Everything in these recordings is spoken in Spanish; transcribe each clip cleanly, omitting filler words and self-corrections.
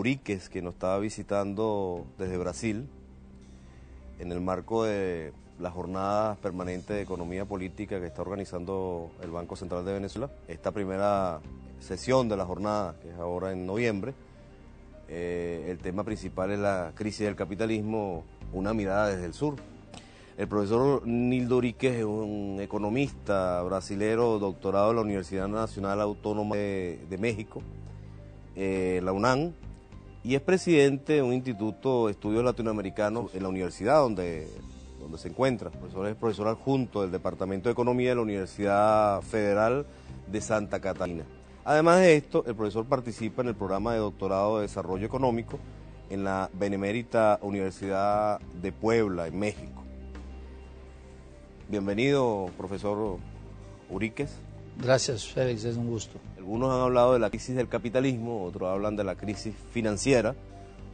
Uríquez, que nos estaba visitando desde Brasil, en el marco de las jornadas permanentes de economía política que está organizando el Banco Central de Venezuela. Esta primera sesión de la jornada, que es ahora en noviembre, el tema principal es la crisis del capitalismo, una mirada desde el sur. El profesor Nildo Uríquez es un economista brasilero, doctorado en la Universidad Nacional Autónoma de México, la UNAM, y es presidente de un instituto de estudios latinoamericanos en la universidad donde se encuentra. El profesor es profesor adjunto del Departamento de Economía de la Universidad Federal de Santa Catarina. Además de esto, el profesor participa en el programa de doctorado de desarrollo económico en la Benemérita Universidad de Puebla, en México. Bienvenido, profesor Uríquez. Gracias, Félix, es un gusto. Algunos han hablado de la crisis del capitalismo, otros hablan de la crisis financiera,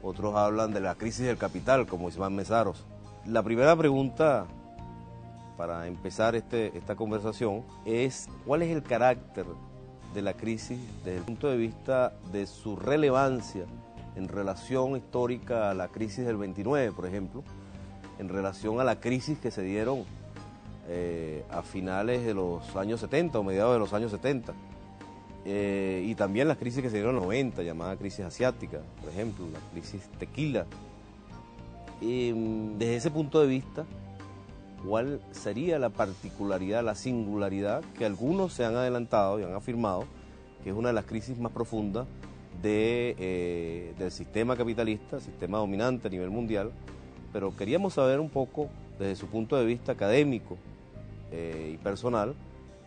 otros hablan de la crisis del capital, como Iván Mesaros. La primera pregunta para empezar esta conversación es: ¿cuál es el carácter de la crisis desde el punto de vista de su relevancia en relación histórica a la crisis del 29, por ejemplo, en relación a la crisis que se dieron a finales de los años 70 o mediados de los años 70, y también las crisis que se dieron en los 90, llamada crisis asiática, por ejemplo, la crisis tequila? Desde ese punto de vista, ¿cuál sería la particularidad, la singularidad que algunos se han adelantado y han afirmado que es una de las crisis más profundas del sistema capitalista, sistema dominante a nivel mundial? Pero queríamos saber un poco, desde su punto de vista académico y personal,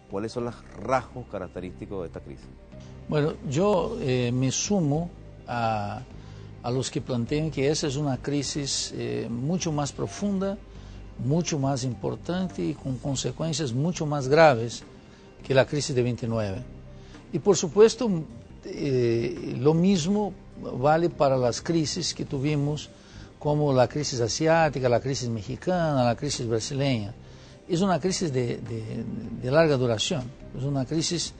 cuáles son los rasgos característicos de esta crisis. Bueno, yo me sumo a los que plantean que esa es una crisis mucho más profunda, mucho más importante y con consecuencias mucho más graves que la crisis de 29. Y por supuesto, lo mismo vale para las crisis que tuvimos, como la crisis asiática, la crisis mexicana, la crisis brasileña. Es una crisis de larga duración, es una crisis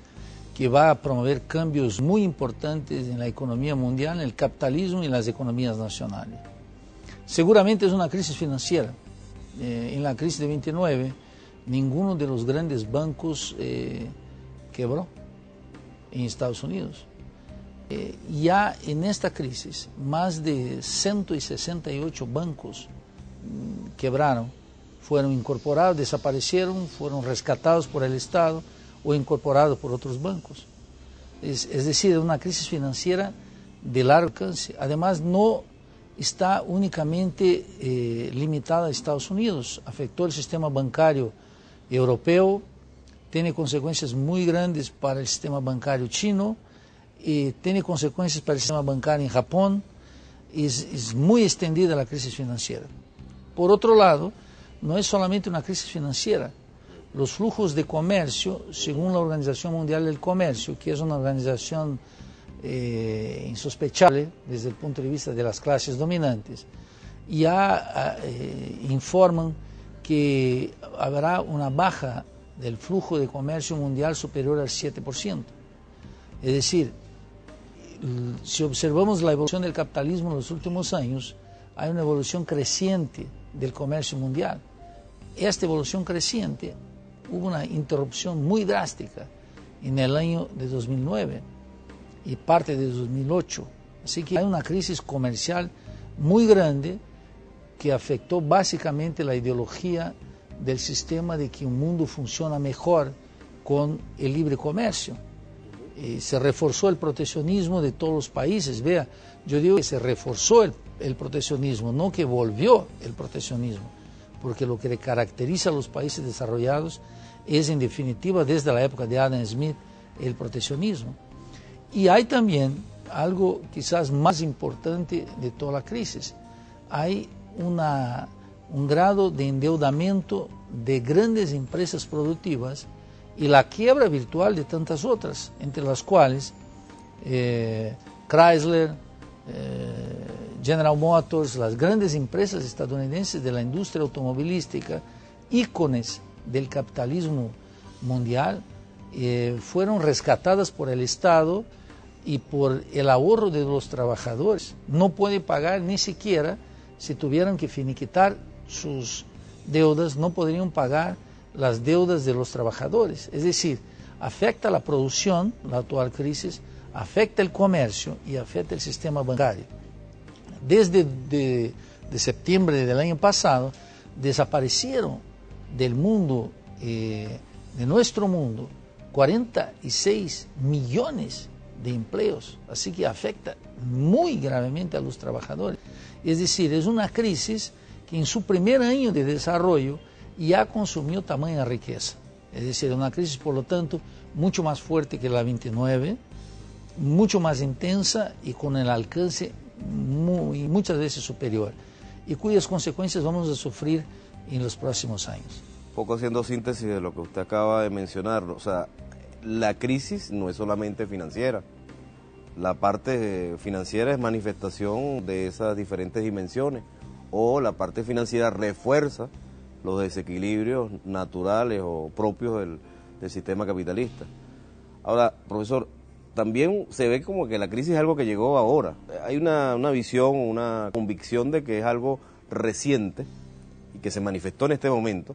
que va a promover cambios muy importantes en la economía mundial, en el capitalismo y en las economías nacionales. Seguramente es una crisis financiera. En la crisis de 29, ninguno de los grandes bancos quebró en Estados Unidos. Ya en esta crisis, más de 168 bancos quebraron, fueron incorporados, desaparecieron, fueron rescatados por el Estado o incorporados por otros bancos. Es decir, es una crisis financiera de largo alcance. Además, no está únicamente limitada a Estados Unidos, afectó el sistema bancario europeo, tiene consecuencias muy grandes para el sistema bancario chino, tiene consecuencias para el sistema bancario en Japón. Es muy extendida la crisis financiera. Por otro lado, no es solamente una crisis financiera. Los flujos de comercio, según la Organización Mundial del Comercio, que es una organización insospechable desde el punto de vista de las clases dominantes, ya informan que habrá una baja del flujo de comercio mundial superior al 7%. Es decir, si observamos la evolución del capitalismo en los últimos años, hay una evolución creciente del comercio mundial. Esta evolución creciente hubo una interrupción muy drástica en el año de 2009 y parte de 2008. Así que hay una crisis comercial muy grande que afectó básicamente la ideología del sistema de que un mundo funciona mejor con el libre comercio. Se reforzó el proteccionismo de todos los países. Vea, yo digo que se reforzó el proteccionismo, no que volvió el proteccionismo, porque lo que le caracteriza a los países desarrollados es, en definitiva, desde la época de Adam Smith, el proteccionismo. Y hay también algo quizás más importante de toda la crisis. Hay un grado de endeudamiento de grandes empresas productivas y la quiebra virtual de tantas otras, entre las cuales Chrysler, General Motors, las grandes empresas estadounidenses de la industria automovilística, ícones del capitalismo mundial, fueron rescatadas por el Estado y por el ahorro de los trabajadores no puede pagar ni siquiera, si tuvieran que finiquitar sus deudas, no podrían pagar las deudas de los trabajadores. Es decir, afecta la producción, la actual crisis, afecta el comercio y afecta el sistema bancario. Desde de septiembre del año pasado, desaparecieron del mundo, de nuestro mundo, 46 millones de empleos, así que afecta muy gravemente a los trabajadores. Es decir, es una crisis que en su primer año de desarrollo ya consumió tamaña riqueza. Es decir, una crisis, por lo tanto, mucho más fuerte que la 29, mucho más intensa y con el alcance muchas veces superior, y cuyas consecuencias vamos a sufrir en los próximos años. Poco haciendo síntesis de lo que usted acaba de mencionar, o sea, la crisis no es solamente financiera. La parte financiera es manifestación de esas diferentes dimensiones, o la parte financiera refuerza los desequilibrios naturales o propios del sistema capitalista. Ahora, profesor, también se ve como que la crisis es algo que llegó ahora. Hay una visión, una convicción de que es algo reciente y que se manifestó en este momento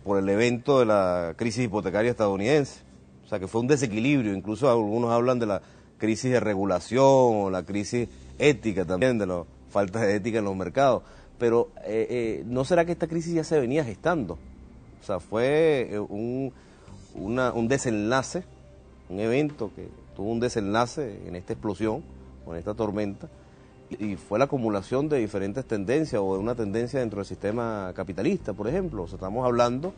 por el evento de la crisis hipotecaria estadounidense. O sea, que fue un desequilibrio. Incluso algunos hablan de la crisis de regulación o la crisis ética también, de la falta de ética en los mercados. Pero ¿no será que esta crisis ya se venía gestando? O sea, fue un desenlace, un evento que tuvo un desenlace en esta explosión, o en esta tormenta, y fue la acumulación de diferentes tendencias o de una tendencia dentro del sistema capitalista, por ejemplo. O sea, estamos hablando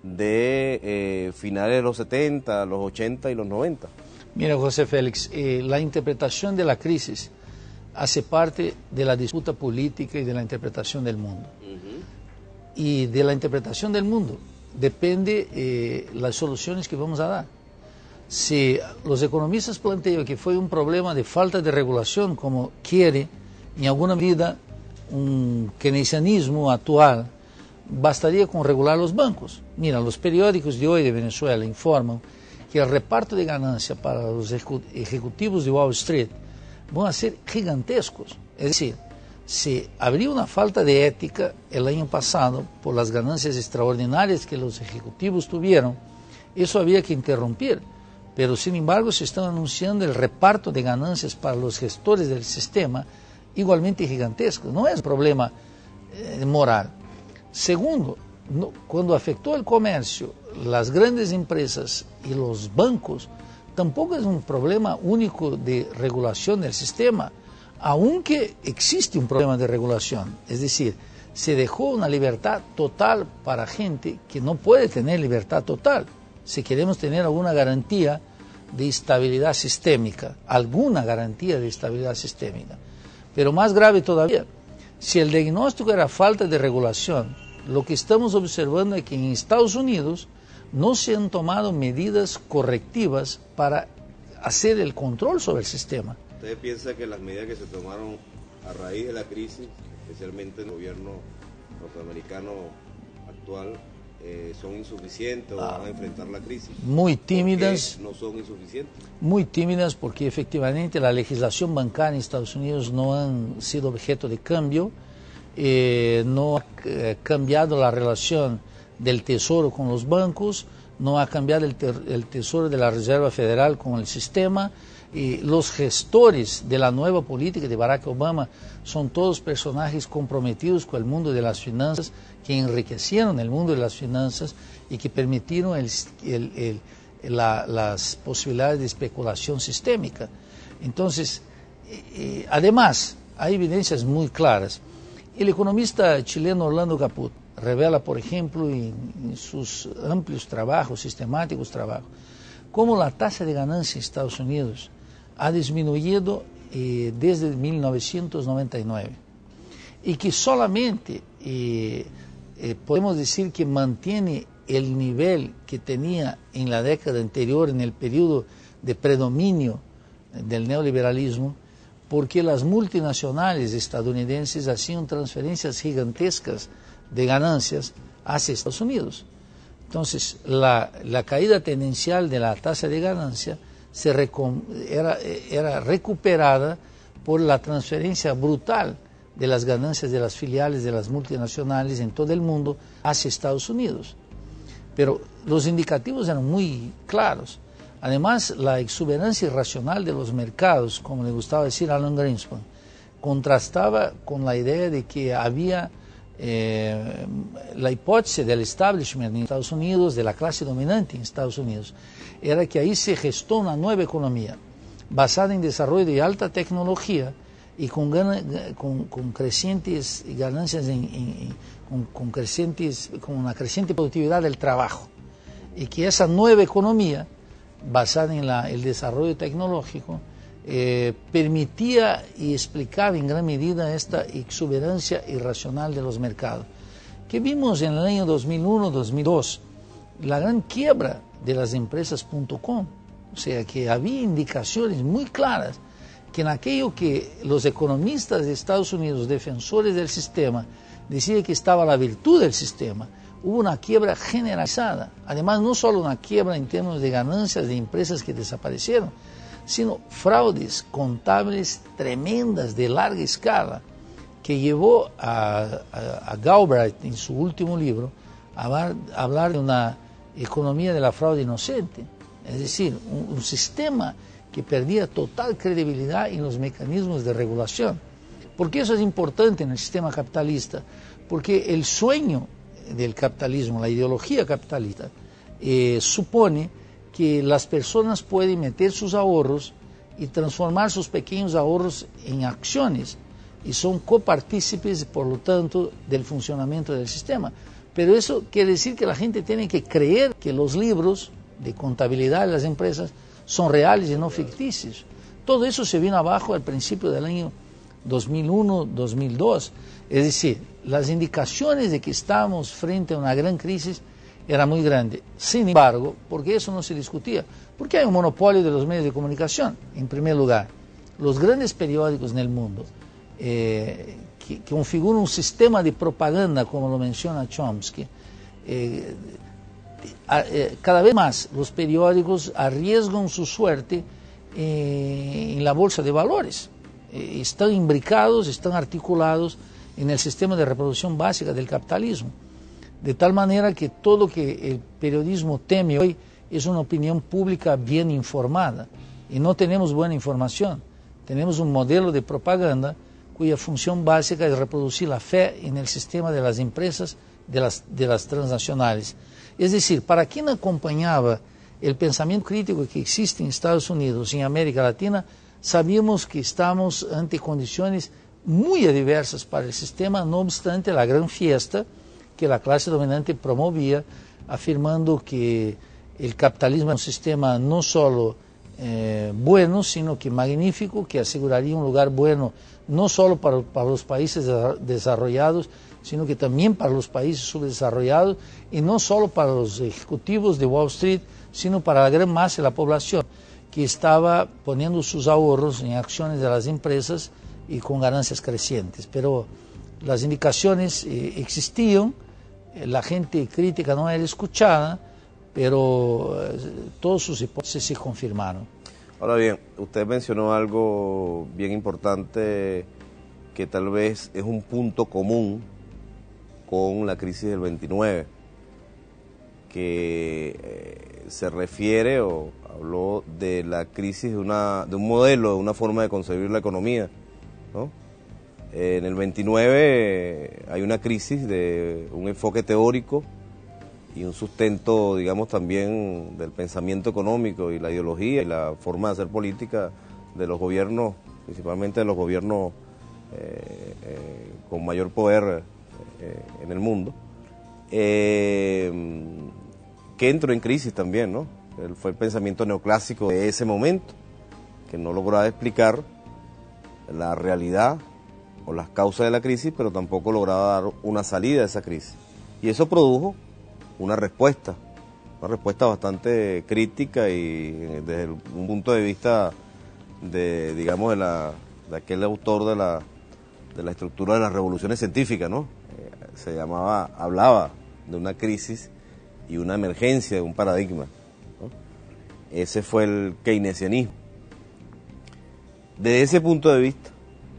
de finales de los 70, los 80 y los 90. Mira, José Félix, la interpretación de la crisis hace parte de la disputa política y de la interpretación del mundo. Y de la interpretación del mundo depende las soluciones que vamos a dar. Si los economistas plantean que fue un problema de falta de regulación, como quiere en alguna medida un keynesianismo actual, bastaría con regular los bancos. Mira, los periódicos de hoy de Venezuela informan que el reparto de ganancia para los ejecutivos de Wall Street van a ser gigantescos. Es decir, si habría una falta de ética el año pasado por las ganancias extraordinarias que los ejecutivos tuvieron, eso había que interrumpir. Pero sin embargo se está anunciando el reparto de ganancias para los gestores del sistema igualmente gigantesco. No es un problema moral. Segundo, cuando afectó el comercio, las grandes empresas y los bancos, tampoco es un problema único de regulación del sistema, aunque existe un problema de regulación. Es decir, se dejó una libertad total para gente que no puede tener libertad total. Si queremos tener alguna garantía de estabilidad sistémica, alguna garantía de estabilidad sistémica. Pero más grave todavía, si el diagnóstico era falta de regulación, lo que estamos observando es que en Estados Unidos no se han tomado medidas correctivas para hacer el control sobre el sistema. ¿Usted piensa que las medidas que se tomaron a raíz de la crisis, especialmente en el gobierno norteamericano actual, son insuficientes o van a enfrentar la crisis? Muy tímidas. ¿Por qué no son insuficientes? Muy tímidas porque efectivamente la legislación bancaria en Estados Unidos no han sido objeto de cambio, no ha cambiado la relación del Tesoro con los bancos, no ha cambiado el Tesoro de la Reserva Federal con el sistema. Los gestores de la nueva política de Barack Obama son todos personajes comprometidos con el mundo de las finanzas, que enriquecieron el mundo de las finanzas y que permitieron las posibilidades de especulación sistémica. Entonces, además, hay evidencias muy claras. El economista chileno Orlando Caput revela, por ejemplo, en sus amplios trabajos, sistemáticos trabajos, cómo la tasa de ganancia en Estados Unidos ha disminuido desde 1999 y que solamente podemos decir que mantiene el nivel que tenía en la década anterior, en el periodo de predominio del neoliberalismo, porque las multinacionales estadounidenses hacían transferencias gigantescas de ganancias hacia Estados Unidos. Entonces, la caída tendencial de la tasa de ganancia era recuperada por la transferencia brutal de las ganancias de las filiales de las multinacionales en todo el mundo hacia Estados Unidos. Pero los indicativos eran muy claros. Además, la exuberancia irracional de los mercados, como le gustaba decir a Alan Greenspan, contrastaba con la idea de que había la hipótesis del establishment en Estados Unidos, de la clase dominante en Estados Unidos, era que ahí se gestó una nueva economía basada en desarrollo de alta tecnología y con crecientes ganancias, con una creciente productividad del trabajo, y que esa nueva economía basada en el desarrollo tecnológico permitía y explicaba en gran medida esta exuberancia irracional de los mercados. Que vimos en el año 2001-2002, la gran quiebra de las empresas.com, o sea que había indicaciones muy claras que en aquello que los economistas de Estados Unidos, defensores del sistema, decían que estaba la virtud del sistema, hubo una quiebra generalizada. Además, no solo una quiebra en términos de ganancias de empresas que desaparecieron, sino fraudes contables tremendas de larga escala, que llevó a Galbraith en su último libro a hablar de una economía de la fraude inocente, es decir, un sistema que perdía total credibilidad en los mecanismos de regulación. ¿Por qué eso es importante en el sistema capitalista? Porque el sueño del capitalismo, la ideología capitalista, supone que las personas pueden meter sus ahorros y transformar sus pequeños ahorros en acciones y son copartícipes, por lo tanto, del funcionamiento del sistema. Pero eso quiere decir que la gente tiene que creer que los libros de contabilidad de las empresas son reales y no ficticios. Todo eso se vino abajo al principio del año 2001-2002. Es decir, las indicaciones de que estábamos frente a una gran crisis era muy grande. Sin embargo, ¿por qué eso no se discutía? Porque hay un monopolio de los medios de comunicación, en primer lugar. Los grandes periódicos en el mundo, que configuran un sistema de propaganda, como lo menciona Chomsky, cada vez más los periódicos arriesgan su suerte en la bolsa de valores. Están imbricados, están articulados en el sistema de reproducción básica del capitalismo. De tal manera que todo lo que el periodismo teme hoy es una opinión pública bien informada. Y no tenemos buena información. Tenemos un modelo de propaganda cuya función básica es reproducir la fe en el sistema de las empresas, de las transnacionales. Es decir, para quien acompañaba el pensamiento crítico que existe en Estados Unidos y en América Latina, sabíamos que estamos ante condiciones muy adversas para el sistema, no obstante la gran fiesta que la clase dominante promovía, afirmando que el capitalismo es un sistema no solo bueno, sino que magnífico, que aseguraría un lugar bueno no solo para los países desarrollados, sino que también para los países subdesarrollados, y no solo para los ejecutivos de Wall Street, sino para la gran masa de la población, que estaba poniendo sus ahorros en acciones de las empresas y con ganancias crecientes. Pero las indicaciones existían, la gente crítica no era escuchada, pero todas sus hipótesis se confirmaron. Ahora bien, usted mencionó algo bien importante que tal vez es un punto común con la crisis del 29, que se refiere o habló de la crisis de un modelo, de una forma de concebir la economía, ¿no? En el 29 hay una crisis de un enfoque teórico y un sustento, digamos, también del pensamiento económico y la ideología y la forma de hacer política de los gobiernos, principalmente de los gobiernos con mayor poder en el mundo, que entró en crisis también, ¿no? Fue el pensamiento neoclásico de ese momento, que no lograba explicar la realidad o las causas de la crisis, pero tampoco lograba dar una salida a esa crisis. Y eso produjo una respuesta bastante crítica y desde un punto de vista de, digamos, de aquel autor de la estructura de las revoluciones científicas, ¿no? Hablaba de una crisis y una emergencia de un paradigma, ¿no? Ese fue el keynesianismo. Desde ese punto de vista,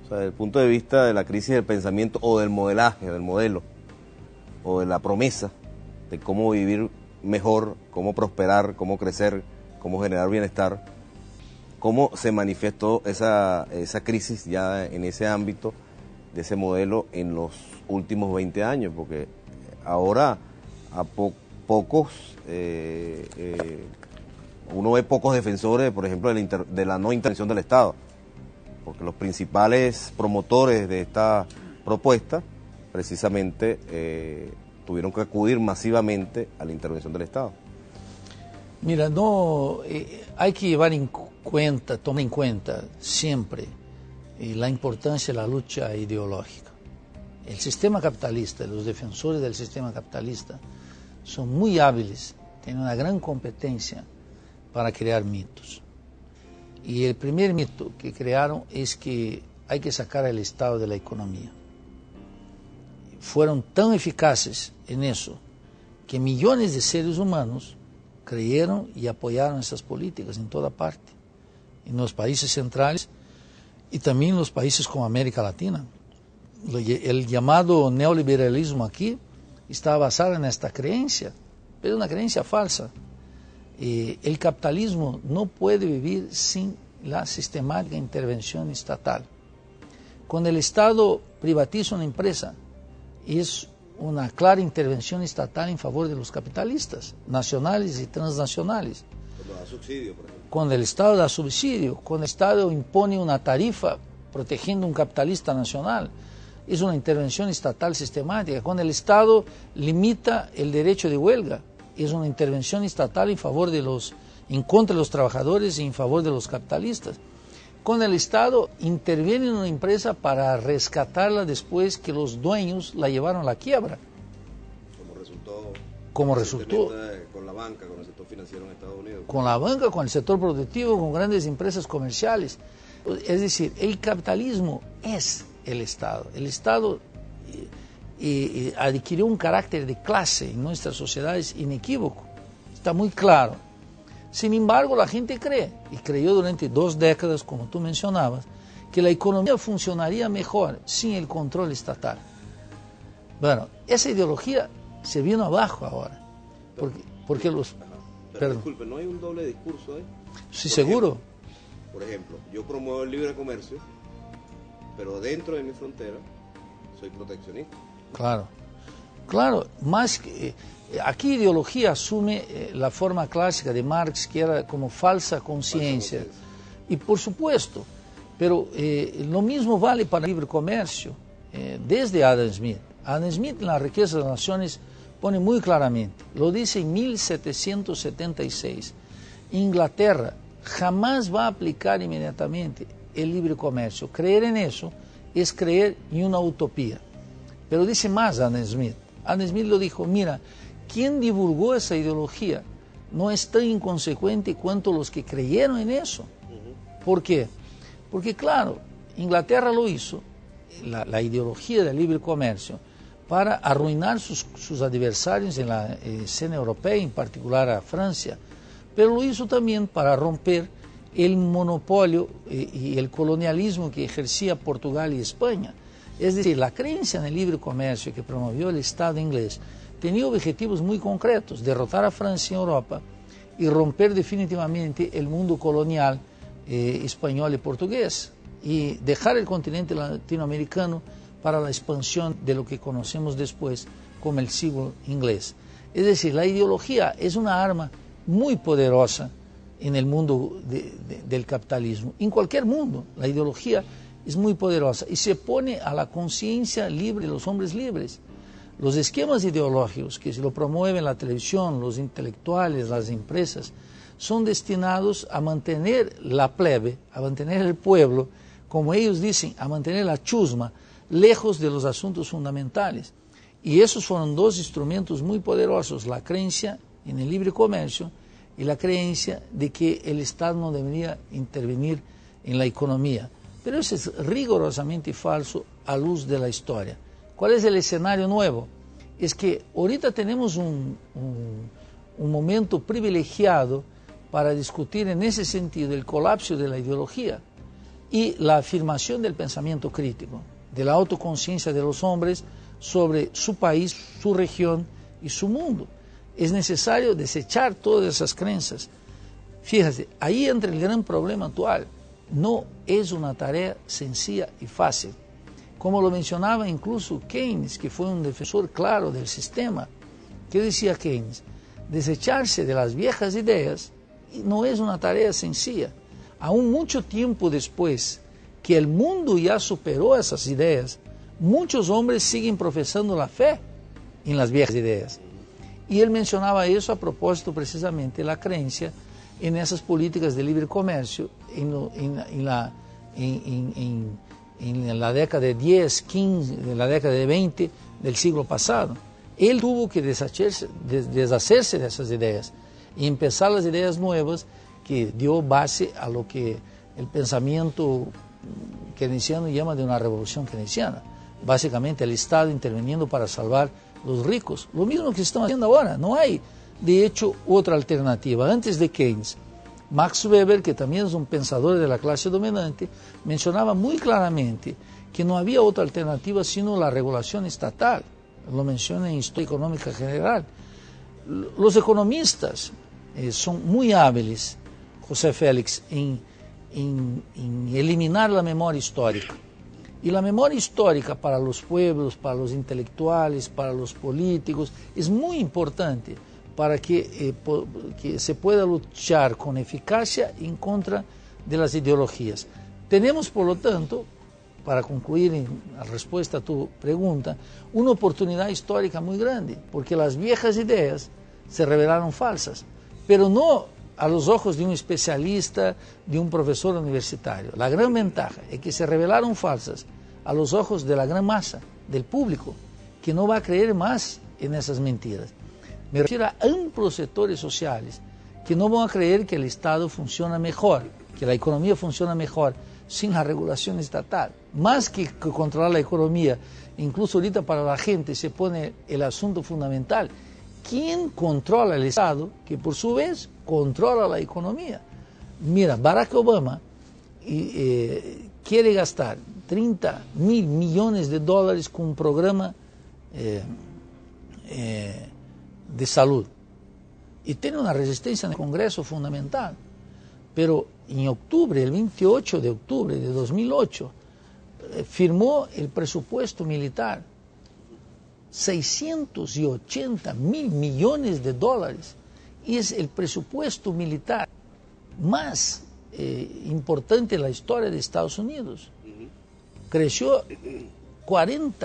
o sea, desde el punto de vista de la crisis del pensamiento o del modelaje, del modelo, o de la promesa de cómo vivir mejor, cómo prosperar, cómo crecer, cómo generar bienestar, cómo se manifestó esa crisis ya en ese ámbito de ese modelo en los últimos 20 años, porque ahora a pocos, uno ve pocos defensores, por ejemplo, de la no intervención del Estado, porque los principales promotores de esta propuesta precisamente tuvieron que acudir masivamente a la intervención del Estado. Mira, no, hay que llevar en cuenta, tomar en cuenta siempre la importancia de la lucha ideológica. El sistema capitalista, los defensores del sistema capitalista son muy hábiles, tienen una gran competencia para crear mitos. Y el primer mito que crearon es que hay que sacar al Estado de la economía. Fueron tan eficaces en eso que millones de seres humanos creyeron y apoyaron esas políticas en toda parte, en los países centrales y también en los países como América Latina. El llamado neoliberalismo aquí está basado en esta creencia, pero es una creencia falsa. El capitalismo no puede vivir sin la sistemática intervención estatal. Cuando el Estado privatiza una empresa, es una clara intervención estatal en favor de los capitalistas, nacionales y transnacionales. Cuando da subsidio, por ejemplo. Cuando el Estado da subsidio, cuando el Estado impone una tarifa protegiendo a un capitalista nacional, es una intervención estatal sistemática. Cuando el Estado limita el derecho de huelga, es una intervención estatal en contra de los trabajadores y en favor de los capitalistas. Cuando el Estado interviene en una empresa para rescatarla después que los dueños la llevaron a la quiebra. Como resultó con la banca, con el sector financiero en Estados Unidos. Con la banca, con el sector productivo, con grandes empresas comerciales. Es decir, el capitalismo es el Estado. El Estado adquirió un carácter de clase en nuestras sociedades inequívoco. Está muy claro. Sin embargo, la gente cree, y creyó durante 2 décadas, como tú mencionabas, que la economía funcionaría mejor sin el control estatal. Bueno, esa ideología se vino abajo ahora. Porque los... Pero disculpe, ¿no hay un doble discurso ahí? Sí, seguro. Por ejemplo, yo promuevo el libre comercio, pero dentro de mi frontera soy proteccionista. Claro, más que... Aquí ideología asume la forma clásica de Marx, que era como falsa conciencia. Y por supuesto, pero lo mismo vale para el libre comercio, desde Adam Smith. Adam Smith en La riqueza de las naciones pone muy claramente, lo dice en 1776, Inglaterra jamás va a aplicar inmediatamente el libre comercio. Creer en eso es creer en una utopía. Pero dice más Adam Smith. Adam Smith lo dijo, mira, quien divulgó esa ideología no es tan inconsecuente cuanto los que creyeron en eso. ¿Por qué? Porque claro, Inglaterra lo hizo, la ideología del libre comercio, para arruinar sus adversarios en la escena europea, en particular a Francia, pero lo hizo también para romper el monopolio y el colonialismo que ejercía Portugal y España. Es decir, la creencia en el libre comercio que promovió el Estado inglés tenía objetivos muy concretos: derrotar a Francia en Europa y romper definitivamente el mundo colonial español y portugués, y dejar el continente latinoamericano para la expansión de lo que conocemos después como el siglo inglés. Es decir, la ideología es una arma muy poderosa en el mundo del capitalismo. En cualquier mundo, la ideología es muy poderosa y se pone a la conciencia libre de los hombres libres. Los esquemas ideológicos que se lo promueven la televisión, los intelectuales, las empresas, son destinados a mantener la plebe, a mantener el pueblo, como ellos dicen, a mantener la chusma, lejos de los asuntos fundamentales. Y esos fueron 2 instrumentos muy poderosos: la creencia en el libre comercio y la creencia de que el Estado no debería intervenir en la economía. Pero eso es rigurosamente falso a luz de la historia. ¿Cuál es el escenario nuevo? Es que ahorita tenemos un momento privilegiado para discutir en ese sentido el colapso de la ideología y la afirmación del pensamiento crítico, de la autoconciencia de los hombres sobre su país, su región y su mundo. Es necesario desechar todas esas creencias. Fíjate, ahí entra el gran problema actual. No es una tarea sencilla y fácil. Como lo mencionaba incluso Keynes, que fue un defensor claro del sistema. ¿Qué decía Keynes? Desecharse de las viejas ideas no es una tarea sencilla. Aún mucho tiempo después que el mundo ya superó esas ideas, muchos hombres siguen profesando la fe en las viejas ideas. Y él mencionaba eso a propósito precisamente de la creencia en esas políticas de libre comercio en la década de 10, 15, en la década de 20 del siglo pasado. Él tuvo que deshacerse de esas ideas y empezar las ideas nuevas que dio base a lo que el pensamiento keynesiano llama de una revolución keynesiana. Básicamente el Estado interviniendo para salvar los ricos. Lo mismo que estamos haciendo ahora. No hay, de hecho, otra alternativa. Antes de Keynes, Max Weber, que también es un pensador de la clase dominante, mencionaba muy claramente que no había otra alternativa sino la regulación estatal. Lo menciona en Historia Económica General. Los economistas son muy hábiles, José Félix, en eliminar la memoria histórica. Y la memoria histórica para los pueblos, para los intelectuales, para los políticos, es muy importante para que se pueda luchar con eficacia en contra de las ideologías. Tenemos, por lo tanto, para concluir en la respuesta a tu pregunta, una oportunidad histórica muy grande, porque las viejas ideas se revelaron falsas, pero no a los ojos de un especialista, de un profesor universitario. La gran ventaja es que se revelaron falsas a los ojos de la gran masa, del público, que no va a creer más en esas mentiras. Me refiero a amplios sectores sociales que no van a creer que el Estado funciona mejor, que la economía funciona mejor sin la regulación estatal. Más que controlar la economía, incluso ahorita para la gente se pone el asunto fundamental. ¿Quién controla el Estado, que por su vez controla la economía? Mira, Barack Obama quiere gastar 30.000 millones de dólares con un programa de salud. Y tiene una resistencia en el Congreso fundamental. Pero en octubre, el 28 de octubre de 2008, firmó el presupuesto militar, 680.000 millones de dólares. Y es el presupuesto militar más importante en la historia de Estados Unidos. Creció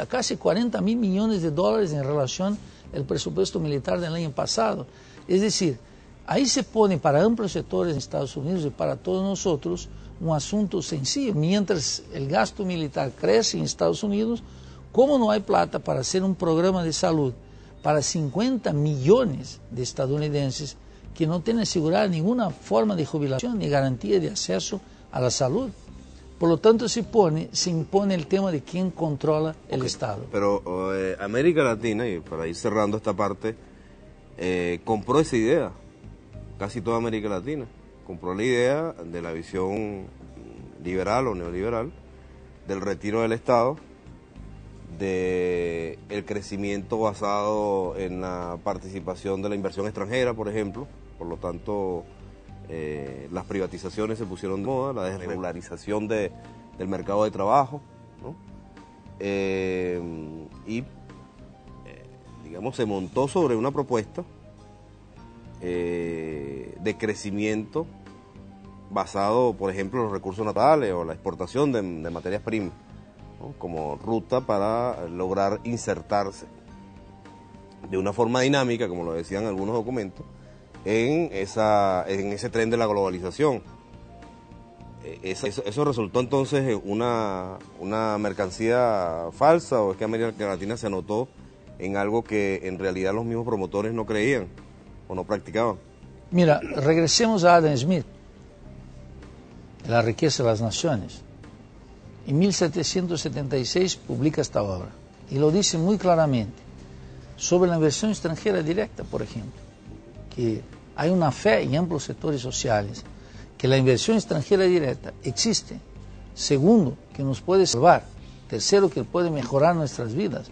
casi 40.000 millones de dólares en relación al presupuesto militar del año pasado. Es decir, ahí se pone para amplios sectores en Estados Unidos y para todos nosotros un asunto sencillo. Mientras el gasto militar crece en Estados Unidos, ¿cómo no hay plata para hacer un programa de salud para 50 millones de estadounidenses que no tienen asegurada ninguna forma de jubilación ni garantía de acceso a la salud? Por lo tanto, se impone el tema de quién controla el Estado. Pero América Latina, y para ir cerrando esta parte, compró esa idea. Casi toda América Latina compró la idea de la visión liberal o neoliberal, del retiro del Estado, del crecimiento basado en la participación de la inversión extranjera, por ejemplo. Por lo tanto, las privatizaciones se pusieron de moda, la desregularización del mercado de trabajo, ¿no? Digamos, se montó sobre una propuesta de crecimiento basado, por ejemplo, en los recursos naturales o la exportación de materias primas, ¿no? Como ruta para lograr insertarse de una forma dinámica, como lo decían algunos documentos, en ese tren de la globalización. ¿Eso resultó entonces una mercancía falsa, o es que América Latina se anotó en algo que en realidad los mismos promotores no creían o no practicaban? Mira, regresemos a Adam Smith, La riqueza de las naciones. En 1776 publica esta obra y lo dice muy claramente sobre la inversión extranjera directa, por ejemplo, que hay una fe en amplios sectores sociales que la inversión extranjera directa existe. Segundo, que nos puede salvar. Tercero, que puede mejorar nuestras vidas.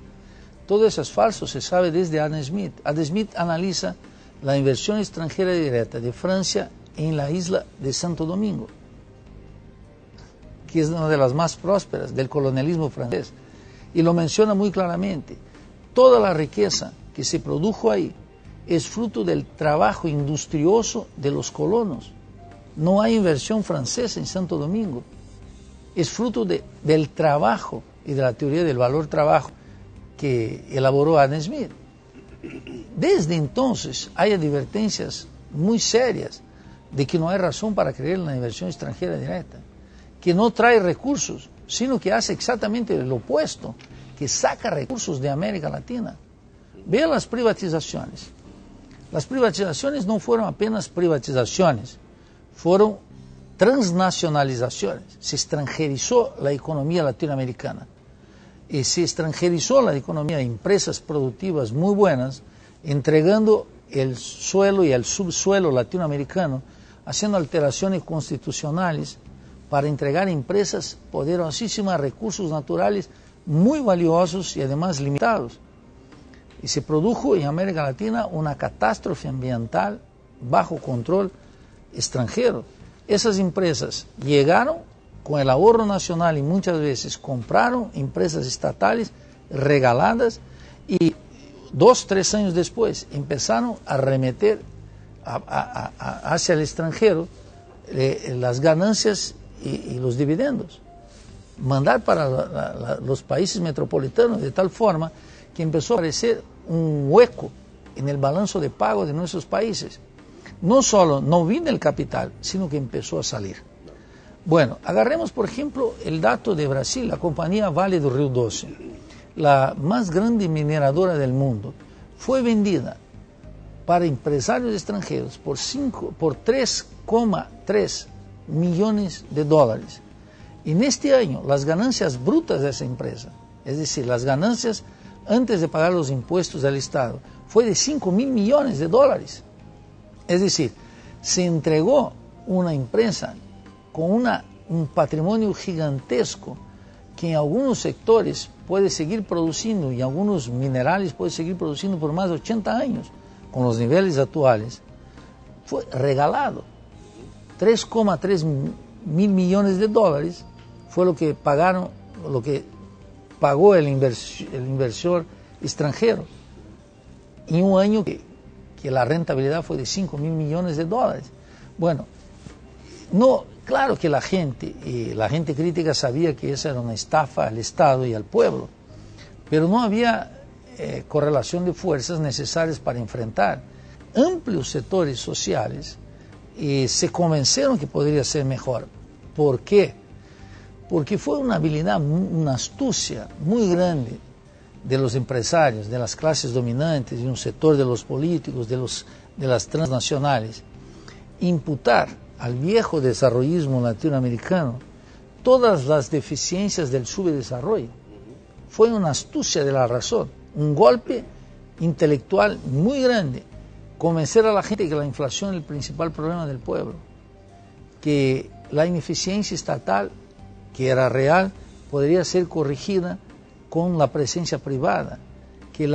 Todo eso es falso, se sabe desde Adam Smith. Adam Smith analiza la inversión extranjera directa de Francia en la isla de Santo Domingo, que es una de las más prósperas del colonialismo francés. Y lo menciona muy claramente. Toda la riqueza que se produjo ahí es fruto del trabajo industrioso de los colonos. No hay inversión francesa en Santo Domingo. Es fruto del trabajo y de la teoría del valor trabajo que elaboró Adam Smith. Desde entonces hay advertencias muy serias de que no hay razón para creer en la inversión extranjera directa, que no trae recursos, sino que hace exactamente lo opuesto, que saca recursos de América Latina. Vea las privatizaciones. Las privatizaciones no fueron apenas privatizaciones, fueron transnacionalizaciones. Se extranjerizó la economía latinoamericana. Y se extranjerizó la economía de empresas productivas muy buenas, entregando el suelo y el subsuelo latinoamericano, haciendo alteraciones constitucionales para entregar a empresas poderosísimas recursos naturales muy valiosos y además limitados. Y se produjo en América Latina una catástrofe ambiental bajo control extranjero. Esas empresas llegaron con el ahorro nacional y muchas veces compraron empresas estatales regaladas y 2 o 3 años después empezaron a remeter hacia el extranjero las ganancias y los dividendos. Mandar para los países metropolitanos de tal forma que empezó a aparecer un hueco en el balance de pago de nuestros países. No solo no vino el capital, sino que empezó a salir. Bueno, agarremos por ejemplo el dato de Brasil, la compañía Vale do Rio Doce, la más grande mineradora del mundo, fue vendida para empresarios extranjeros por 3,3 millones de dólares. En este año, las ganancias brutas de esa empresa, es decir, las ganancias antes de pagar los impuestos del Estado, fue de 5.000 millones de dólares. Es decir, se entregó una empresa con un patrimonio gigantesco que en algunos sectores puede seguir produciendo y algunos minerales puede seguir produciendo por más de 80 años con los niveles actuales. Fue regalado. 3,3 mil millones de dólares fue lo que pagó el inversor extranjero en un año que la rentabilidad fue de 5.000 millones de dólares. Bueno, no, claro que la gente crítica sabía que esa era una estafa al Estado y al pueblo, pero no había correlación de fuerzas necesarias para enfrentar. Amplios sectores sociales se convencieron que podría ser mejor. ¿Por qué? Porque fue una habilidad, una astucia muy grande de los empresarios, de las clases dominantes, de un sector de los políticos, de las transnacionales, imputar al viejo desarrollismo latinoamericano todas las deficiencias del subdesarrollo. Fue una astucia de la razón, un golpe intelectual muy grande, convencer a la gente que la inflación es el principal problema del pueblo, que la ineficiencia estatal, que era real, podría ser corregida con la presencia privada, que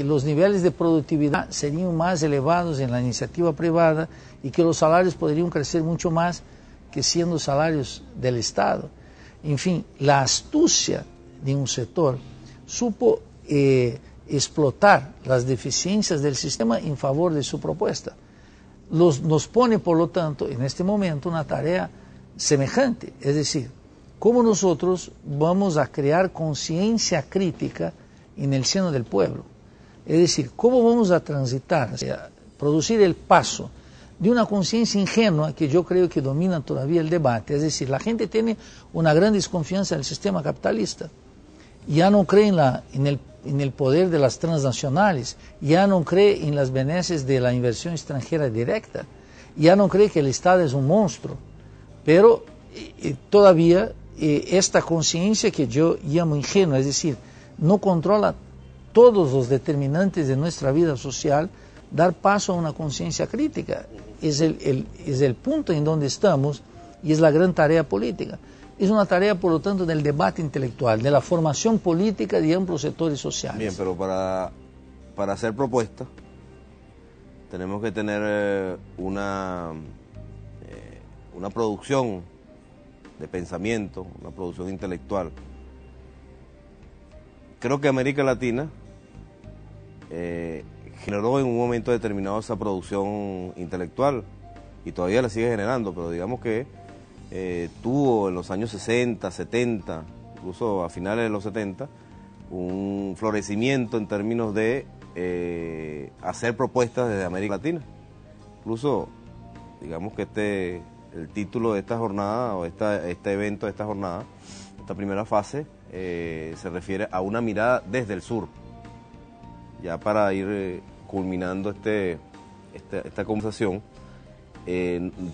los niveles de productividad serían más elevados en la iniciativa privada y que los salarios podrían crecer mucho más que siendo salarios del Estado. En fin, la astucia de un sector supo explotar las deficiencias del sistema en favor de su propuesta. Nos pone, por lo tanto, en este momento una tarea semejante, es decir, cómo nosotros vamos a crear conciencia crítica en el seno del pueblo. Es decir, cómo vamos a transitar, o sea, producir el paso de una conciencia ingenua que yo creo que domina todavía el debate. Es decir, la gente tiene una gran desconfianza del sistema capitalista. Ya no cree en el poder de las transnacionales, ya no cree en las beneficios de la inversión extranjera directa, ya no cree que el Estado es un monstruo. Pero todavía esta conciencia que yo llamo ingenua, es decir, no controla todos los determinantes de nuestra vida social, dar paso a una conciencia crítica. Es el punto en donde estamos y es la gran tarea política. Es una tarea, por lo tanto, del debate intelectual, de la formación política de amplios sectores sociales. Bien, pero para hacer propuestas tenemos que tener una producción de pensamiento, una producción intelectual. Creo que América Latina generó en un momento determinado esa producción intelectual y todavía la sigue generando, pero digamos que tuvo en los años 60, 70, incluso a finales de los 70, un florecimiento en términos de hacer propuestas desde América Latina. Incluso, digamos que el título de esta jornada, o este evento de esta jornada, esta primera fase, se refiere a una mirada desde el sur. Ya para ir culminando esta conversación,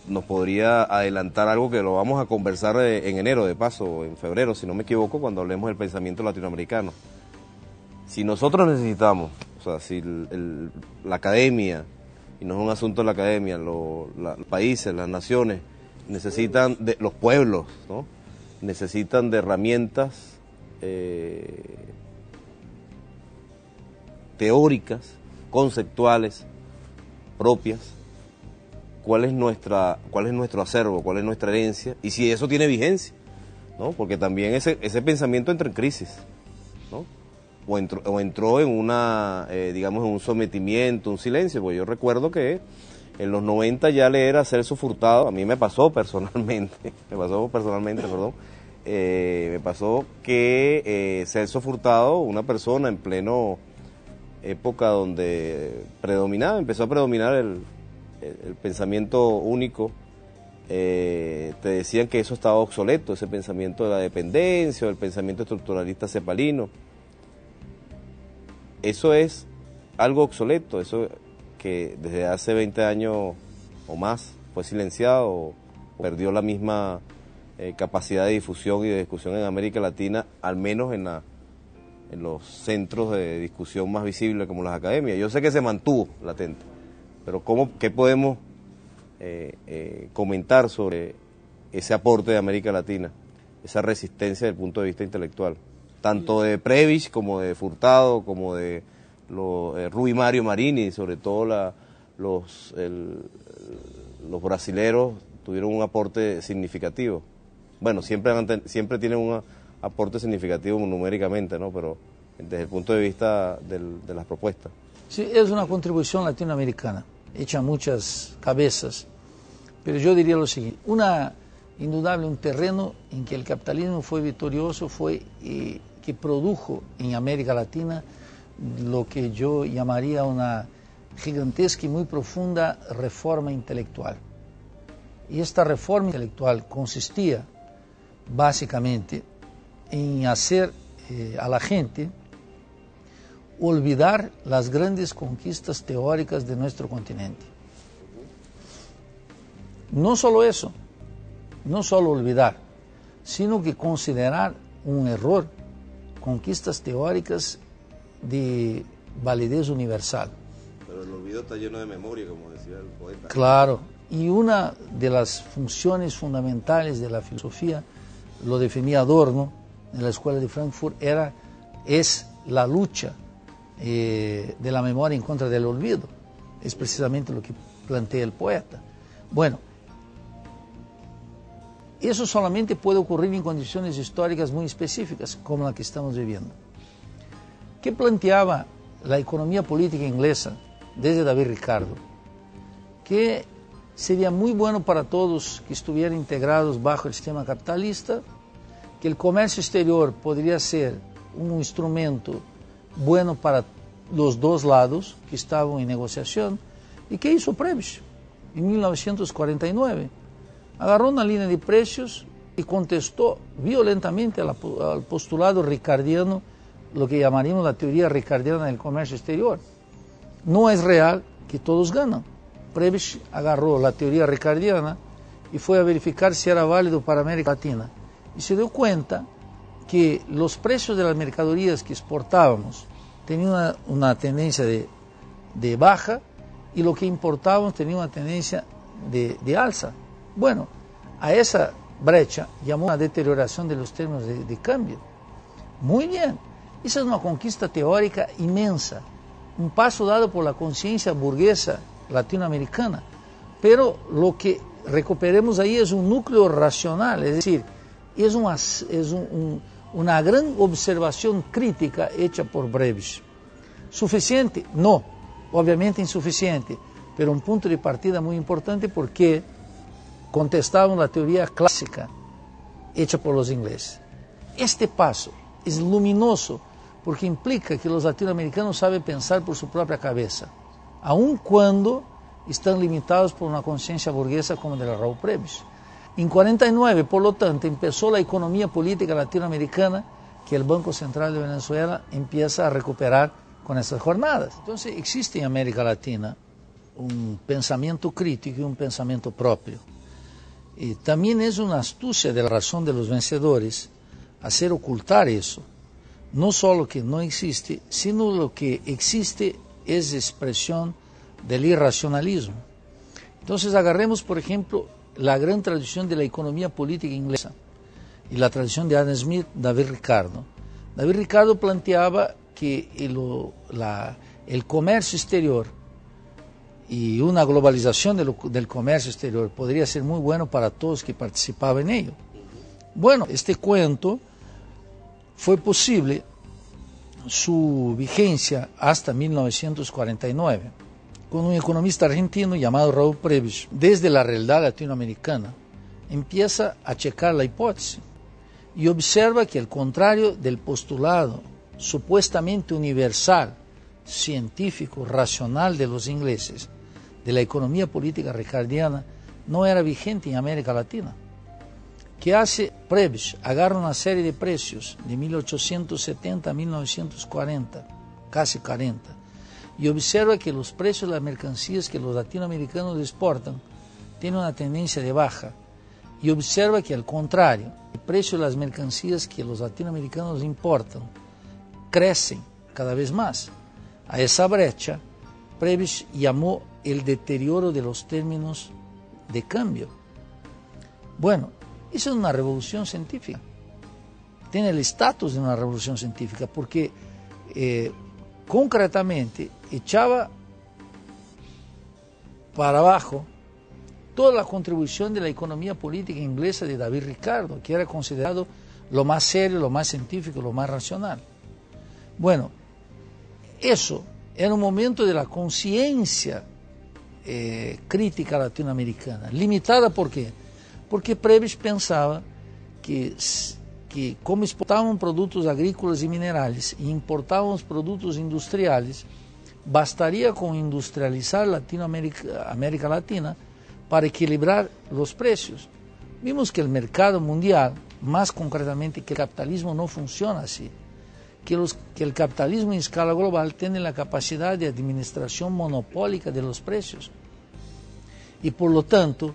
nos podría adelantar algo que lo vamos a conversar en enero, de paso, en febrero, si no me equivoco, cuando hablemos del pensamiento latinoamericano. Si nosotros necesitamos, o sea, si la academia, y no es un asunto de la academia, los países, las naciones, necesitan los pueblos, ¿no? Necesitan de herramientas teóricas, conceptuales, propias. ¿Cuál es nuestro acervo? ¿Cuál es nuestra herencia? Y si eso tiene vigencia, ¿no? Porque también ese pensamiento entra en crisis, ¿no? O entró en digamos, en un sometimiento, un silencio. Porque yo recuerdo que en los 90 ya leer a Celso Furtado, a mí me pasó personalmente, me pasó que Celso Furtado, una persona en pleno época donde empezó a predominar el pensamiento único, te decían que eso estaba obsoleto, ese pensamiento de la dependencia, o el pensamiento estructuralista cepalino. Eso es algo obsoleto, eso que desde hace 20 años o más fue silenciado, o perdió la misma capacidad de difusión y de discusión en América Latina, al menos en los centros de discusión más visibles como las academias. Yo sé que se mantuvo latente, pero ¿qué podemos comentar sobre ese aporte de América Latina, esa resistencia desde el punto de vista intelectual, tanto de Prebisch como de Furtado, como de Rui Mario Marini, y sobre todo los brasileros tuvieron un aporte significativo? Bueno, siempre tienen un aporte significativo numéricamente, ¿no? Pero desde el punto de vista de las propuestas. Sí, es una contribución latinoamericana, hecha a muchas cabezas, pero yo diría lo siguiente: indudable un terreno en que el capitalismo fue victorioso fue que produjo en América Latina lo que yo llamaría una gigantesca y muy profunda reforma intelectual. Y esta reforma intelectual consistía básicamente en hacer a la gente olvidar las grandes conquistas teóricas de nuestro continente. No solo eso, no solo olvidar, sino que considerar un error conquistas teóricas de validez universal. Pero el olvido está lleno de memoria, como decía el poeta. Claro, y una de las funciones fundamentales de la filosofía, lo definía Adorno en la Escuela de Frankfurt, es la lucha de la memoria en contra del olvido. Es precisamente lo que plantea el poeta. Bueno, eso solamente puede ocurrir en condiciones históricas muy específicas, como la que estamos viviendo. ¿Qué planteaba la economía política inglesa desde David Ricardo? Que sería muy bueno para todos que estuvieran integrados bajo el sistema capitalista, que el comercio exterior podría ser un instrumento bueno para los dos lados que estaban en negociación. ¿Y qué hizo Prebisch en 1949? Agarró una línea de precios y contestó violentamente al postulado ricardiano, lo que llamaríamos la teoría ricardiana del comercio exterior. No es real que todos ganan. Prebisch agarró la teoría ricardiana y fue a verificar si era válido para América Latina. Y se dio cuenta que los precios de las mercaderías que exportábamos tenían una tendencia de baja, y lo que importábamos tenía una tendencia de alza. Bueno, a esa brecha llamó a deterioración de los términos de cambio. Muy bien, esa es una conquista teórica inmensa, un paso dado por la conciencia burguesa latinoamericana, pero lo que recuperemos ahí es un núcleo racional, es decir, es una gran observación crítica hecha por Prebisch. ¿Suficiente? No, obviamente insuficiente, pero un punto de partida muy importante porque contestaban la teoría clásica hecha por los ingleses. Este paso es luminoso porque implica que los latinoamericanos saben pensar por su propia cabeza, aun cuando están limitados por una conciencia burguesa como de la Raúl Prebisch. En 49, por lo tanto, empezó la economía política latinoamericana que el Banco Central de Venezuela empieza a recuperar con estas jornadas. Entonces existe en América Latina un pensamiento crítico y un pensamiento propio. Y también es una astucia de la razón de los vencedores hacer ocultar eso. No solo que no existe, sino lo que existe es expresión del irracionalismo. Entonces agarremos, por ejemplo, la gran tradición de la economía política inglesa y la tradición de Adam Smith, David Ricardo. David Ricardo planteaba que el comercio exterior y una globalización del comercio exterior podría ser muy bueno para todos que participaban en ello. Bueno, este cuento fue posible su vigencia hasta 1949, con un economista argentino llamado Raúl Prebisch. Desde la realidad latinoamericana empieza a checar la hipótesis y observa que al contrario del postulado supuestamente universal, científico, racional de los ingleses, de la economía política ricardiana, no era vigente en América Latina. ¿Qué hace Prebisch? Agarra una serie de precios de 1870 a 1940, casi 40, y observa que los precios de las mercancías que los latinoamericanos exportan tienen una tendencia de baja, y observa que al contrario, el precio de las mercancías que los latinoamericanos importan crecen cada vez más. A esa brecha, Prebisch llamó el deterioro de los términos de cambio. Bueno, eso es una revolución científica. Tiene el estatus de una revolución científica porque concretamente echaba para abajo toda la contribución de la economía política inglesa de David Ricardo, que era considerado lo más serio, lo más científico, lo más racional. Bueno, eso era un momento de la conciencia crítica latinoamericana, limitada ¿por qué? Porque Prebisch pensaba que como exportaban productos agrícolas y minerales e importaban productos industriales, bastaría con industrializar América Latina para equilibrar los precios. Vimos que el mercado mundial, más concretamente que el capitalismo no funciona así, que el capitalismo en escala global tiene la capacidad de administración monopólica de los precios. Y por lo tanto,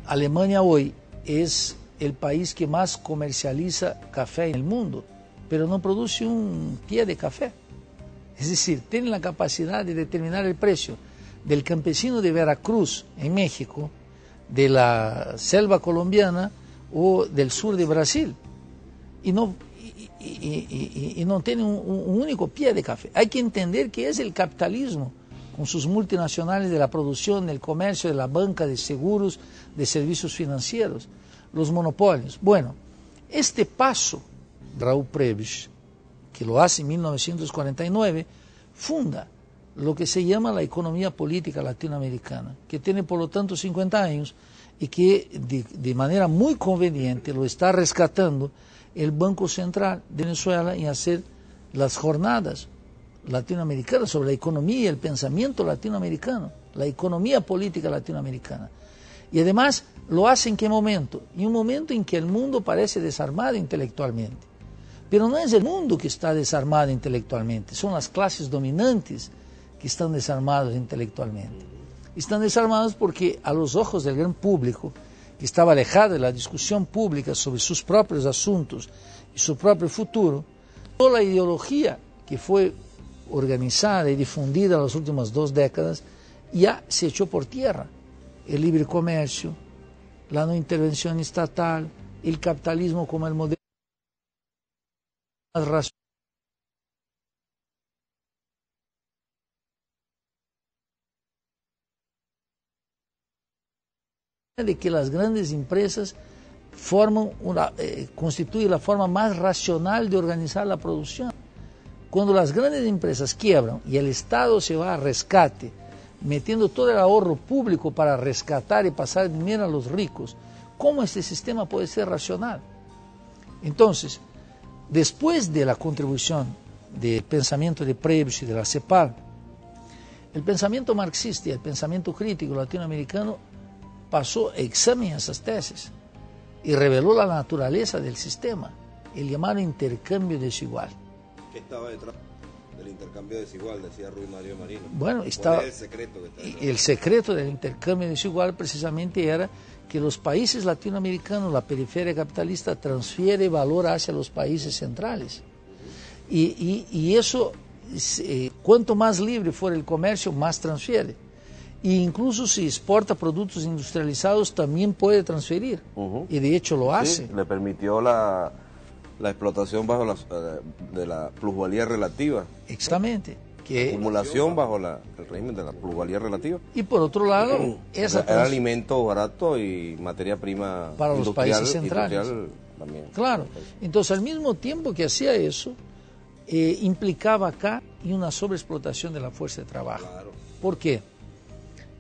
Alemania hoy es el país que más comercializa café en el mundo, pero no produce un pie de café. Es decir, tiene la capacidad de determinar el precio del campesino de Veracruz, en México, de la selva colombiana o del sur de Brasil. Y no tiene un único pie de café. Hay que entender que es el capitalismo, con sus multinacionales de la producción, del comercio, de la banca, de seguros, de servicios financieros, los monopolios. Bueno, este paso, Raúl Prebisch, que lo hace en 1949, funda lo que se llama la economía política latinoamericana, que tiene por lo tanto 50 años y que de manera muy conveniente lo está rescatando el Banco Central de Venezuela en hacer las jornadas latinoamericanas sobre la economía y el pensamiento latinoamericano, la economía política latinoamericana. Y además lo hace ¿en qué momento? En un momento en que el mundo parece desarmado intelectualmente. Pero no es el mundo que está desarmado intelectualmente, son las clases dominantes que están desarmadas intelectualmente. Están desarmados porque a los ojos del gran público, que estaba alejado de la discusión pública sobre sus propios asuntos y su propio futuro, toda la ideología que fue organizada y difundida en las últimas 2 décadas ya se echó por tierra el libre comercio, la no intervención estatal, el capitalismo como el modelo más racional de que las grandes empresas constituyen la forma más racional de organizar la producción. Cuando las grandes empresas quiebran y el Estado se va a rescate, metiendo todo el ahorro público para rescatar y pasar dinero a los ricos, ¿cómo este sistema puede ser racional? Entonces, después de la contribución del pensamiento de Prebisch y de la CEPAL, el pensamiento marxista y el pensamiento crítico latinoamericano pasó examen a esas tesis y reveló la naturaleza del sistema, el llamado intercambio desigual. ¿Qué estaba detrás del intercambio desigual? Decía Ruy Mario Marino. Bueno, estaba, el secreto que está detrás? El secreto del intercambio desigual precisamente era que los países latinoamericanos, la periferia capitalista, transfiere valor hacia los países centrales. Y eso, cuanto más libre fuera el comercio, más transfiere. E incluso si exporta productos industrializados también puede transferir, y de hecho lo hace. Sí, le permitió la explotación bajo de la plusvalía relativa. Exactamente. Acumulación bajo el régimen de la plusvalía relativa. Y por otro lado, era alimento barato y materia prima para los países centrales. También. Claro. Entonces, al mismo tiempo que hacía eso, implicaba acá una sobreexplotación de la fuerza de trabajo. Claro. ¿Por qué?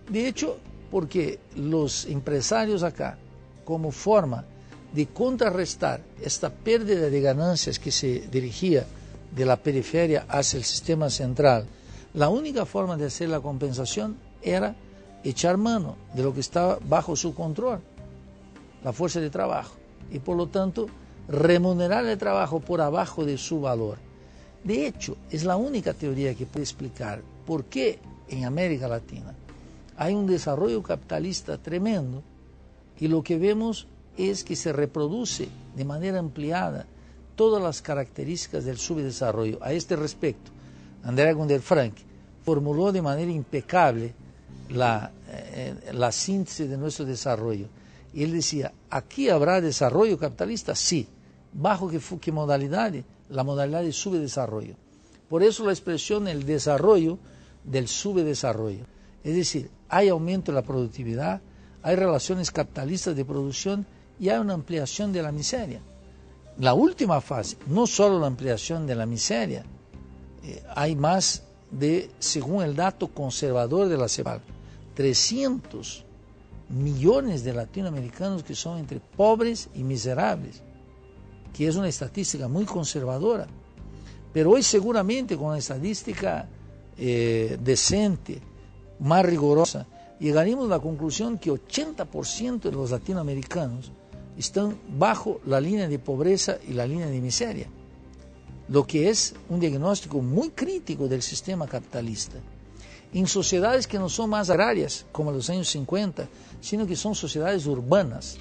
De hecho, porque los empresarios acá, como forma de contrarrestar esta pérdida de ganancias que se dirigía de la periferia hacia el sistema central, la única forma de hacer la compensación era echar mano de lo que estaba bajo su control, la fuerza de trabajo, y por lo tanto remunerar el trabajo por abajo de su valor. De hecho, es la única teoría que puede explicar por qué en América Latina hay un desarrollo capitalista tremendo y lo que vemos es que se reproduce de manera ampliada todas las características del subdesarrollo. A este respecto, Andrea Gunder-Frank formuló de manera impecable la síntesis de nuestro desarrollo. Y él decía, ¿aquí habrá desarrollo capitalista? Sí. ¿Bajo qué modalidad? La modalidad de subdesarrollo. Por eso la expresión el desarrollo del subdesarrollo. Es decir, hay aumento de la productividad, hay relaciones capitalistas de producción y hay una ampliación de la miseria. La última fase, no solo la ampliación de la miseria, hay más de, según el dato conservador de la CEPAL, 300 millones de latinoamericanos que son entre pobres y miserables, que es una estadística muy conservadora. Pero hoy seguramente con una estadística decente, más rigurosa, llegaremos a la conclusión que 80% de los latinoamericanos están bajo la línea de pobreza y la línea de miseria, lo que es un diagnóstico muy crítico del sistema capitalista. En sociedades que no son más agrarias, como los años 50, sino que son sociedades urbanas,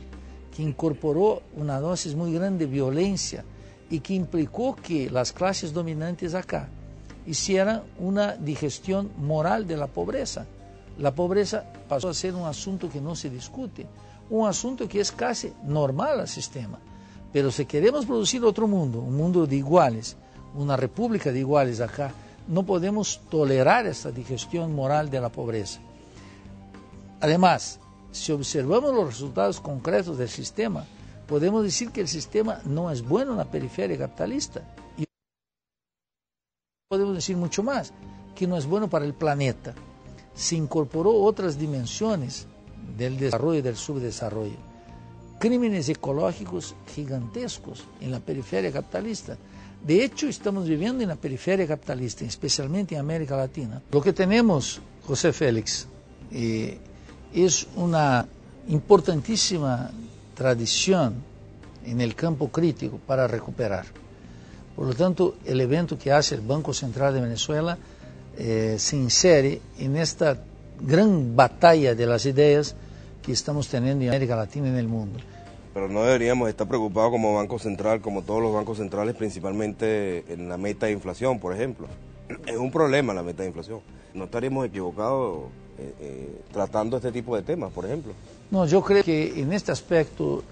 que incorporó una dosis muy grande de violencia y que implicó que las clases dominantes acá hicieran una digestión moral de la pobreza. La pobreza pasó a ser un asunto que no se discute, un asunto que es casi normal al sistema. Pero si queremos producir otro mundo, un mundo de iguales, una república de iguales acá, no podemos tolerar esta digestión moral de la pobreza. Además, si observamos los resultados concretos del sistema, podemos decir que el sistema no es bueno en la periferia capitalista. Y podemos decir mucho más, que no es bueno para el planeta. Se incorporó otras dimensiones del desarrollo y del subdesarrollo. Crímenes ecológicos gigantescos en la periferia capitalista. De hecho, estamos viviendo en la periferia capitalista, especialmente en América Latina. Lo que tenemos, José Félix, es una importantísima tradición en el campo crítico para recuperar. Por lo tanto, el evento que hace el Banco Central de Venezuela se insere en esta gran batalla de las ideas que estamos teniendo en América Latina y en el mundo. Pero no deberíamos estar preocupados como Banco Central, como todos los bancos centrales, principalmente en la meta de inflación, por ejemplo. Es un problema la meta de inflación. No estaríamos equivocados tratando este tipo de temas, por ejemplo? No, yo creo que en este aspecto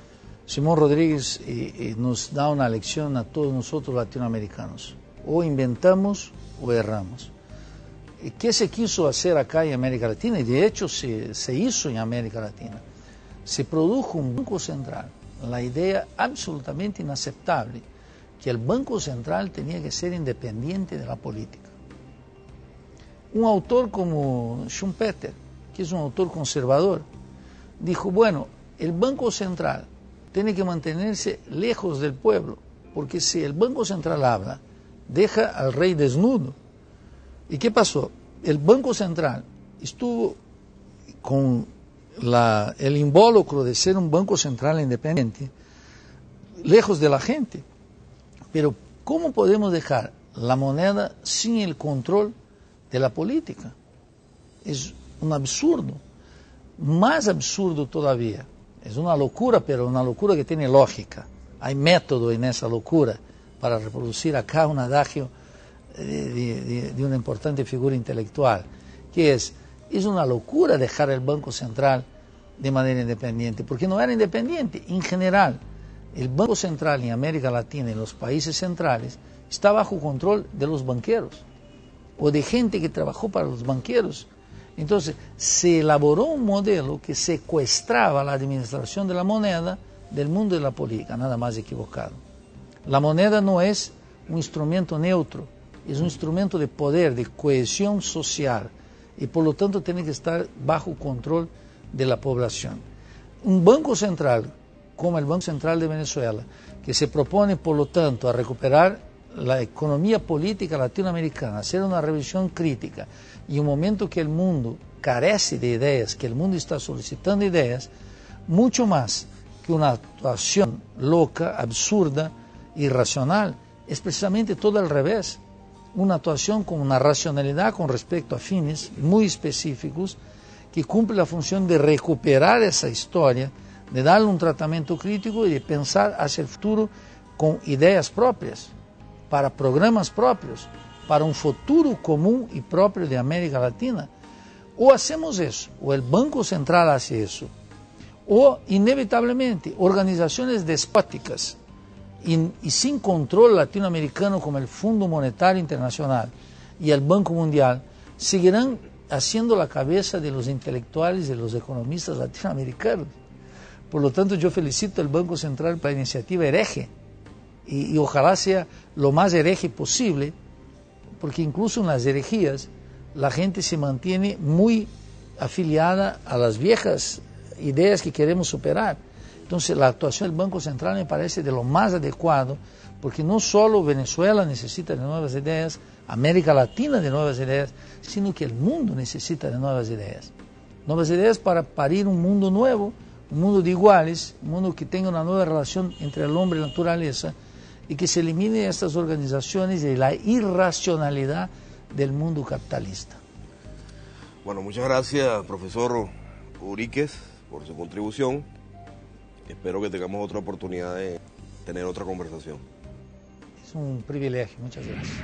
Simón Rodríguez nos da una lección a todos nosotros latinoamericanos. O inventamos o erramos. ¿Qué se quiso hacer acá en América Latina? Y de hecho se hizo en América Latina. Se produjo un banco central. La idea absolutamente inaceptable que el Banco Central tenía que ser independiente de la política. Un autor como Schumpeter, que es un autor conservador, dijo, bueno, el Banco Central tiene que mantenerse lejos del pueblo, porque si el Banco Central habla, deja al rey desnudo. ¿Y qué pasó? El Banco Central estuvo con el involucro de ser un Banco Central independiente, lejos de la gente. Pero ¿cómo podemos dejar la moneda sin el control de la política? Es un absurdo. Más absurdo todavía. Es una locura, pero una locura que tiene lógica. Hay método en esa locura para reproducir acá un adagio de una importante figura intelectual, que es una locura dejar el Banco Central de manera independiente, porque no era independiente. En general, el Banco Central en América Latina y en los países centrales está bajo control de los banqueros o de gente que trabajó para los banqueros. Entonces, se elaboró un modelo que secuestraba la administración de la moneda del mundo de la política, nada más equivocado. La moneda no es un instrumento neutro, es un instrumento de poder, de cohesión social, y por lo tanto tiene que estar bajo control de la población. Un banco central, como el Banco Central de Venezuela, que se propone por lo tanto a recuperar la economía política latinoamericana, hacer una revisión crítica, y un momento que el mundo carece de ideas, que el mundo está solicitando ideas, mucho más que una actuación loca, absurda, irracional, es precisamente todo al revés. Una actuación con una racionalidad con respecto a fines muy específicos que cumple la función de recuperar esa historia, de darle un tratamiento crítico y de pensar hacia el futuro con ideas propias, para programas propios, para un futuro común y propio de América Latina. O hacemos eso, o el Banco Central hace eso, o inevitablemente organizaciones despóticas y sin control latinoamericano como el Fondo Monetario Internacional y el Banco Mundial seguirán haciendo la cabeza de los intelectuales y de los economistas latinoamericanos. Por lo tanto, yo felicito al Banco Central por la iniciativa hereje y ojalá sea lo más hereje posible, porque incluso en las herejías la gente se mantiene muy afiliada a las viejas ideas que queremos superar. Entonces la actuación del Banco Central me parece de lo más adecuado, porque no solo Venezuela necesita de nuevas ideas, América Latina de nuevas ideas, sino que el mundo necesita de nuevas ideas. Nuevas ideas para parir un mundo nuevo, un mundo de iguales, un mundo que tenga una nueva relación entre el hombre y la naturaleza, y que se elimine estas organizaciones y la irracionalidad del mundo capitalista. Bueno, muchas gracias, profesor Uriques, por su contribución. Espero que tengamos otra oportunidad de tener otra conversación. Es un privilegio, muchas gracias.